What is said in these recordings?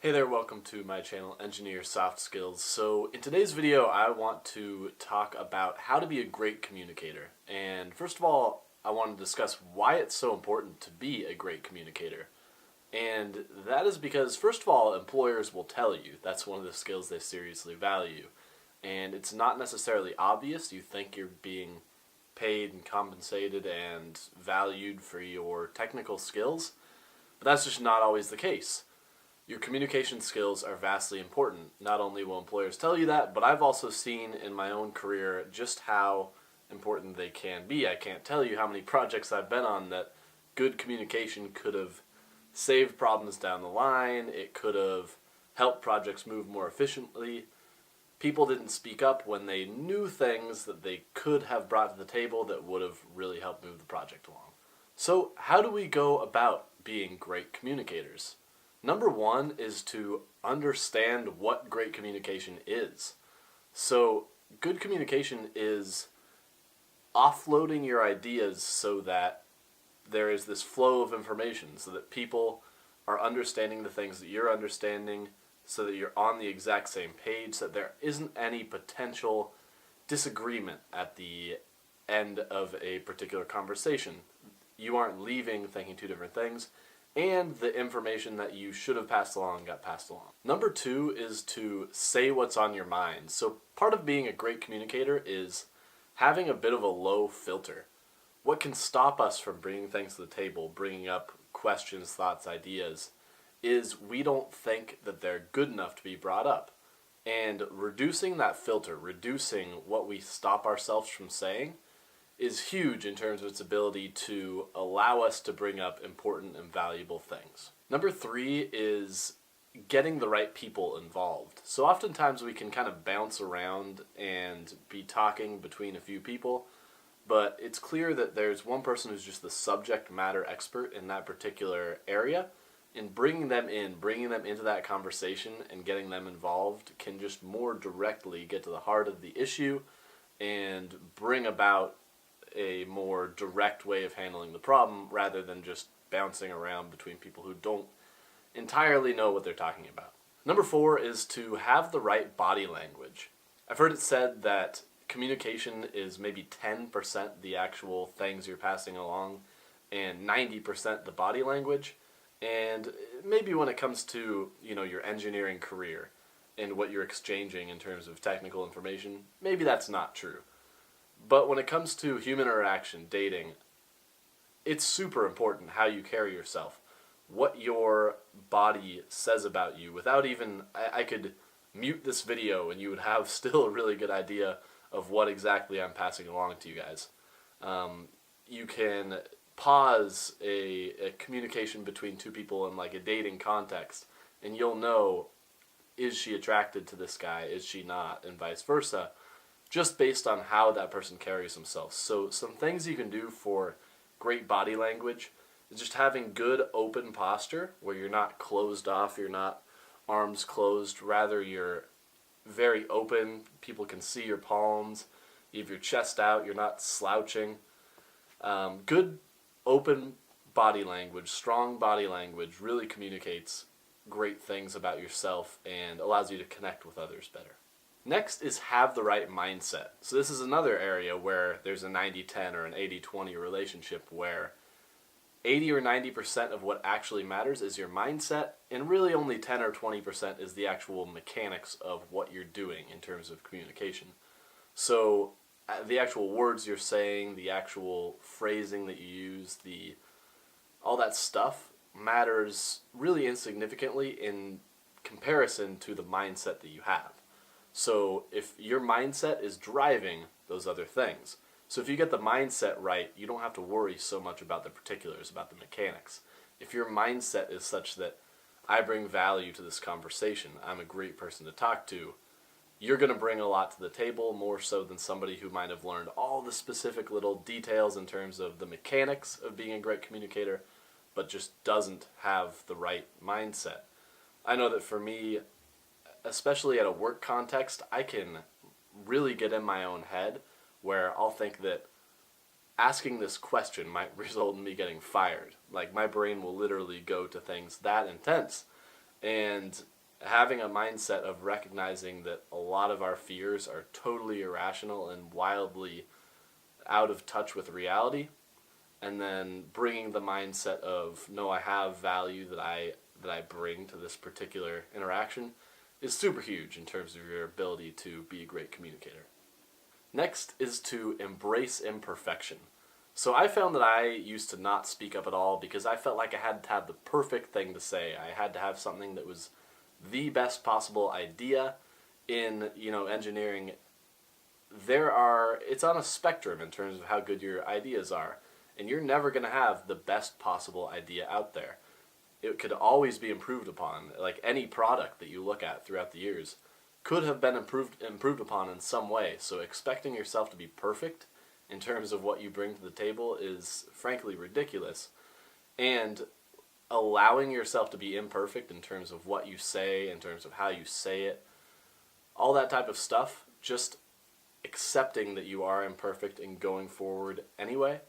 Hey there, welcome to my channel, Engineer Soft Skills. So in today's video, I want to talk about how to be a great communicator. And first of all, I want to discuss why it's so important to be a great communicator. And that is because, first of all, employers will tell you that's one of the skills they seriously value. And it's not necessarily obvious. You think you're being paid and compensated and valued for your technical skills, but that's just not always the case. Your communication skills are vastly important. Not only will employers tell you that, but I've also seen in my own career just how important they can be. I can't tell you how many projects I've been on that good communication could have saved problems down the line. It could have helped projects move more efficiently. People didn't speak up when they knew things that they could have brought to the table that would have really helped move the project along. So how do we go about being great communicators? Number one is to understand what great communication is. So good communication is offloading your ideas so that there is this flow of information, so that people are understanding the things that you're understanding, so that you're on the exact same page, so that there isn't any potential disagreement at the end of a particular conversation. You aren't leaving thinking two different things, and the information that you should have passed along got passed along. Number two is to say what's on your mind. So part of being a great communicator is having a bit of a low filter. What can stop us from bringing things to the table, bringing up questions, thoughts, ideas, is we don't think that they're good enough to be brought up. And reducing that filter, reducing what we stop ourselves from saying, is huge in terms of its ability to allow us to bring up important and valuable things. Number three is getting the right people involved. So oftentimes we can kind of bounce around and be talking between a few people, but it's clear that there's one person who's just the subject matter expert in that particular area, and bringing them into that conversation and getting them involved can just more directly get to the heart of the issue and bring about a more direct way of handling the problem rather than just bouncing around between people who don't entirely know what they're talking about. Number four is to have the right body language. I've heard it said that communication is maybe 10% the actual things you're passing along and 90% the body language. And maybe when it comes to, your engineering career and what you're exchanging in terms of technical information, maybe that's not true. But when it comes to human interaction, dating, it's super important how you carry yourself, what your body says about you. Without even, I could mute this video and you would have still a really good idea of what exactly I'm passing along to you guys. You can pause a communication between two people in like a dating context, and you'll know, is she attracted to this guy, is she not, and vice versa, just based on how that person carries themselves. So some things you can do for great body language is just having good open posture where you're not closed off, you're not arms closed, rather you're very open, people can see your palms, you have your chest out, you're not slouching. Good open body language, strong body language really communicates great things about yourself and allows you to connect with others better. Next is have the right mindset. So this is another area where there's a 90-10 or an 80-20 relationship where 80 or 90% of what actually matters is your mindset, and really only 10 or 20% is the actual mechanics of what you're doing in terms of communication. So the actual words you're saying, the actual phrasing that you use, all that stuff matters really insignificantly in comparison to the mindset that you have. So if your mindset is driving those other things, so if you get the mindset right, you don't have to worry so much about the particulars, about the mechanics. If your mindset is such that I bring value to this conversation, I'm a great person to talk to, you're going to bring a lot to the table, more so than somebody who might have learned all the specific little details in terms of the mechanics of being a great communicator, but just doesn't have the right mindset. I know that for me, especially at a work context, I can really get in my own head where I'll think that asking this question might result in me getting fired. Like, my brain will literally go to things that intense, And having a mindset of recognizing that a lot of our fears are totally irrational and wildly out of touch with reality, and then bringing the mindset of, no, I have value that I bring to this particular interaction is super huge in terms of your ability to be a great communicator. Next is to embrace imperfection. So I found that I used to not speak up at all because I felt like I had to have the perfect thing to say. I had to have something that was the best possible idea. In engineering, it's on a spectrum in terms of how good your ideas are, and you're never going to have the best possible idea out there. It could always be improved upon. Like any product that you look at throughout the years could have been improved upon in some way. So expecting yourself to be perfect in terms of what you bring to the table is frankly ridiculous. And allowing yourself to be imperfect in terms of what you say, in terms of how you say it, all that type of stuff, just accepting that you are imperfect and going forward anyway,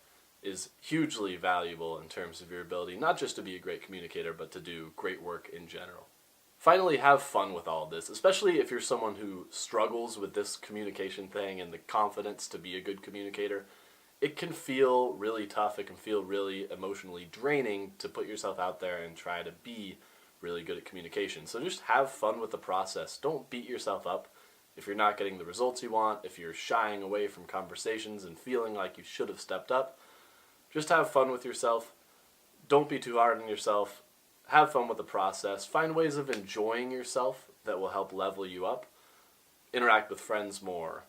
is hugely valuable in terms of your ability not just to be a great communicator, but to do great work in general. Finally, have fun with all this, especially if you're someone who struggles with this communication thing and the confidence to be a good communicator. It can feel really tough, it can feel really emotionally draining to put yourself out there and try to be really good at communication. So just have fun with the process. Don't beat yourself up if you're not getting the results you want, if you're shying away from conversations and feeling like you should have stepped up. Just have fun with yourself. Don't be too hard on yourself. Have fun with the process. Find ways of enjoying yourself that will help level you up. Interact with friends more.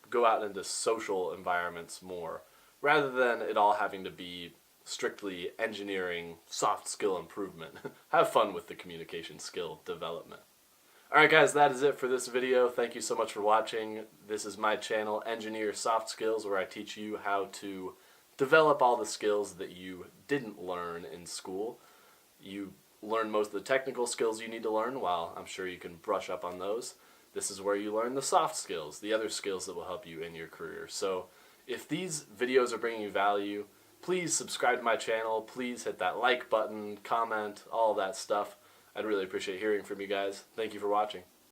Go out into social environments more, rather than it all having to be strictly engineering, soft skill improvement. Have fun with the communication skill development. Alright guys, that is it for this video. Thank you so much for watching. This is my channel, Engineer Soft Skills, where I teach you how to develop all the skills that you didn't learn in school. You learn most of the technical skills you need to learn, while I'm sure you can brush up on those. This is where you learn the soft skills, the other skills that will help you in your career. So if these videos are bringing you value, please subscribe to my channel. Please hit that like button, comment, all that stuff. I'd really appreciate hearing from you guys. Thank you for watching.